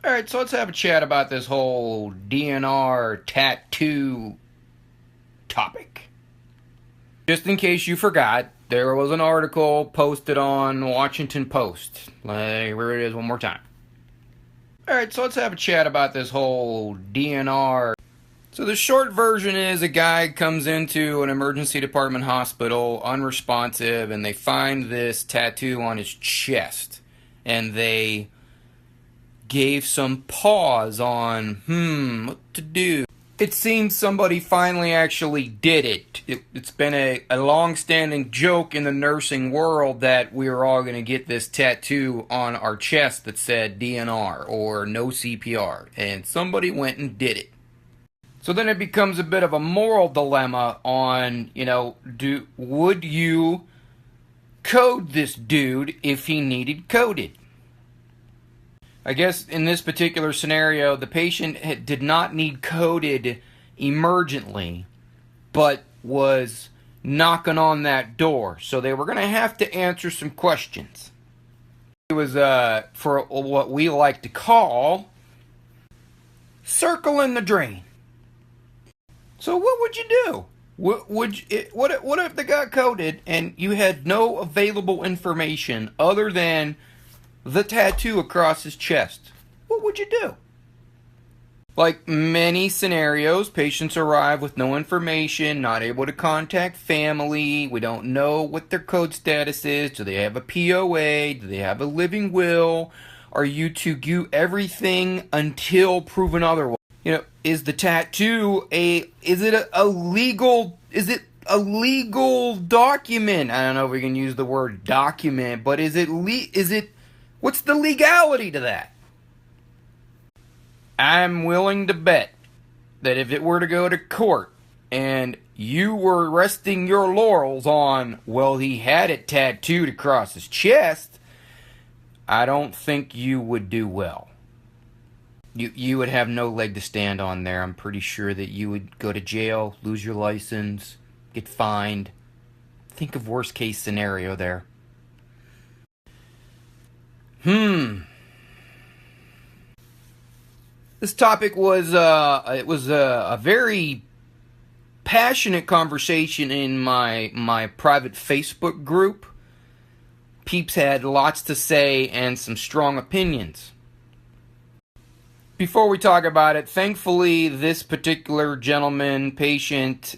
Alright, so let's have a chat about this whole DNR tattoo topic. Just in case you forgot, there was an article posted on Washington Post. Here it is one more time. Alright, so let's have a chat about this whole DNR. So the short version is a guy comes into an emergency department hospital, unresponsive, and they find this tattoo on his chest. And they gave some pause on, what to do. It seems somebody finally actually did it. It's been a long-standing joke in the nursing world that we were all going to get this tattoo on our chest that said DNR or no CPR. And somebody went and did it. So then it becomes a bit of a moral dilemma on, would you code this dude if he needed coded? I guess in this particular scenario, the patient did not need coded emergently, but was knocking on that door. So they were going to have to answer some questions. It was for what we like to call circling the drain. So what would you do? What if they got coded and you had no available information other than the tattoo across his chest? What would you do? Like many scenarios, patients arrive with no information, not able to contact family. We don't know what their code status is. Do they have a POA? Do they have a living will? Are you to do everything until proven otherwise? Is the tattoo is it a legal document? I don't know if we can use the word document, but is it what's the legality to that? I'm willing to bet that if it were to go to court and you were resting your laurels on, well, he had it tattooed across his chest, I don't think you would do well. You would have no leg to stand on there. I'm pretty sure that you would go to jail, lose your license, get fined. Think of worst case scenario there. This topic was a very passionate conversation in my private Facebook group. Peeps had lots to say and some strong opinions. Before we talk about it, thankfully this particular gentleman, patient,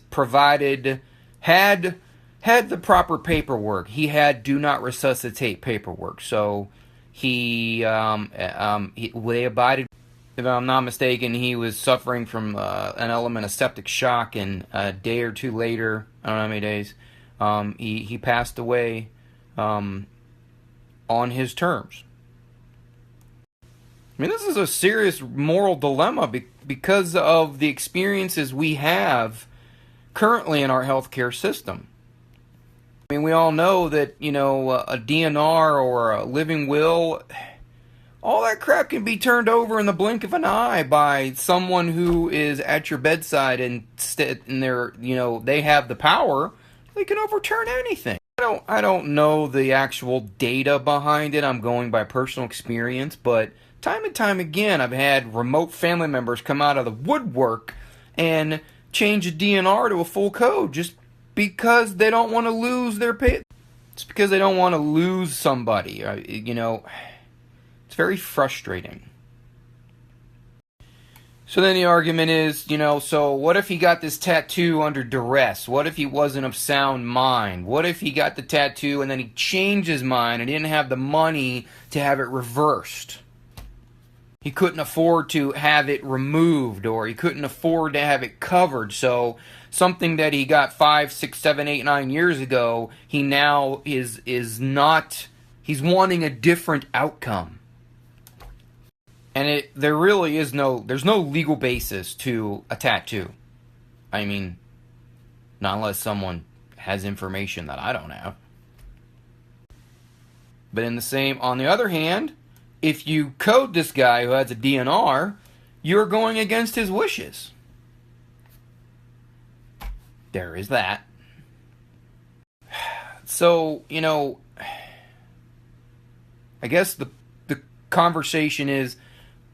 had the proper paperwork. He had Do Not Resuscitate paperwork. So they abided. If I'm not mistaken, he was suffering from an element of septic shock, and a day or two later, I don't know how many days, he passed away on his terms. I mean, this is a serious moral dilemma because of the experiences we have currently in our healthcare system. I mean, we all know that, a DNR or a living will, all that crap can be turned over in the blink of an eye by someone who is at your bedside and they have the power. They can overturn anything. I don't know the actual data behind it. I'm going by personal experience, but time and time again, I've had remote family members come out of the woodwork and change a DNR to a full code just because they don't want to lose their pay. It's because they don't want to lose somebody. It's very frustrating. So then the argument is, so what if he got this tattoo under duress? What if he wasn't of sound mind? What if he got the tattoo and then he changed his mind and he didn't have the money to have it reversed? He couldn't afford to have it removed, or he couldn't afford to have it covered. So something that he got 5, 6, 7, 8, 9 years ago, he now is not. He's wanting a different outcome, and there really is there's no legal basis to a tattoo. I mean, not unless someone has information that I don't have. But on the other hand, if you code this guy who has a DNR, you're going against his wishes. There is that. So, I guess the conversation is,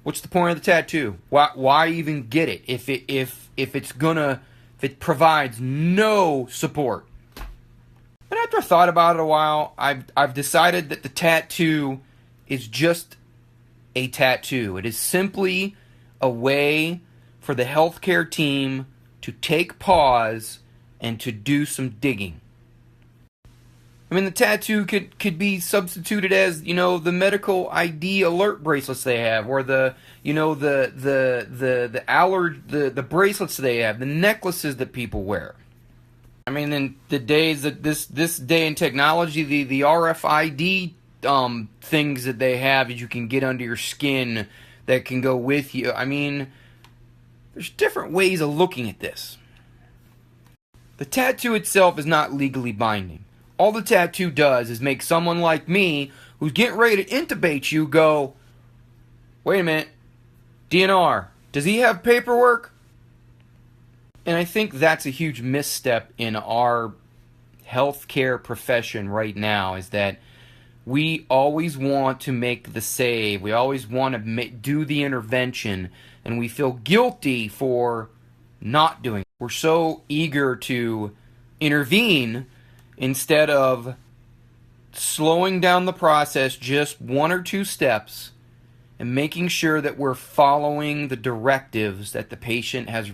What's the point of the tattoo? Why even get it if it provides no support? But after I thought about it a while, I've decided that the tattoo is just a tattoo. It is simply a way for the healthcare team to take pause and to do some digging. I mean, the tattoo could be substituted as, the medical ID alert bracelets they have, or the bracelets they have, the necklaces that people wear. I mean, in the days that this day in technology, the RFID things that they have that you can get under your skin that can go with you. I mean, there's different ways of looking at this. The tattoo itself is not legally binding. All the tattoo does is make someone like me, who's getting ready to intubate you, go, wait a minute, DNR, does he have paperwork? And I think that's a huge misstep in our healthcare profession right now, is that we always want to make the save. We always want to do the intervention, and we feel guilty for not doing it. We're so eager to intervene instead of slowing down the process just 1 or 2 steps and making sure that we're following the directives that the patient has.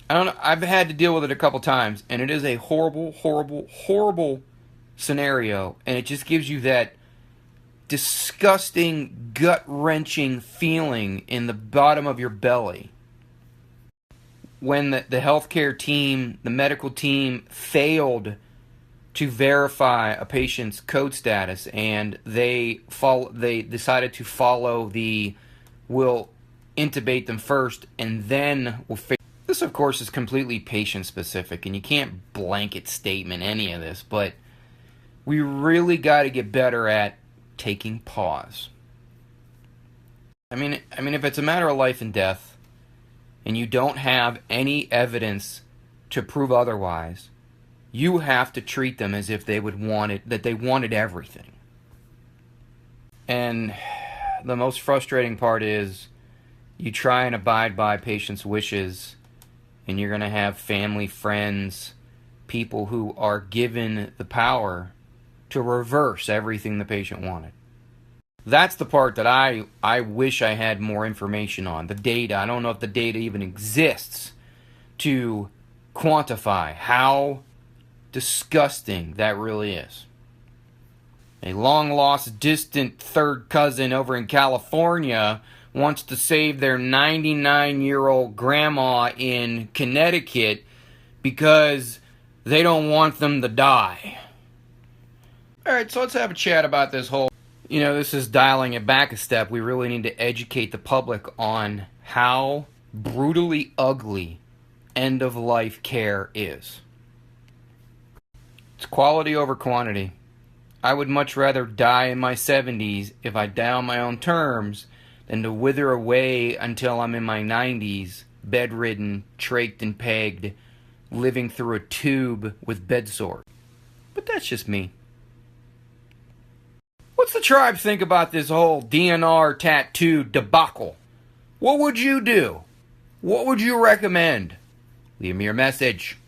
I don't know, I've had to deal with it a couple times, and it is a horrible, horrible, horrible scenario, and it just gives you that disgusting, gut-wrenching feeling in the bottom of your belly when the healthcare team, the medical team, failed to verify a patient's code status, and they decided to follow we'll intubate them first and then we'll figure. This, of course, is completely patient-specific, and you can't blanket statement any of this, but we really got to get better at taking pause. I mean, if it's a matter of life and death, and you don't have any evidence to prove otherwise, you have to treat them as if they wanted everything. And the most frustrating part is you try and abide by patients' wishes, and you're going to have family, friends, people who are given the power to reverse everything the patient wanted. That's the part that I wish I had more information on. The data. I don't know if the data even exists to quantify how disgusting that really is. A long-lost, distant third cousin over in California wants to save their 99-year-old grandma in Connecticut because they don't want them to die. Alright, so let's have a chat about this whole... this is dialing it back a step. We really need to educate the public on how brutally ugly end-of-life care is. It's quality over quantity. I would much rather die in my 70s if I die on my own terms than to wither away until I'm in my 90s, bedridden, trached and pegged, living through a tube with bed sores. But that's just me. What's the tribe think about this whole DNR tattoo debacle? What would you do? What would you recommend? Leave me your message.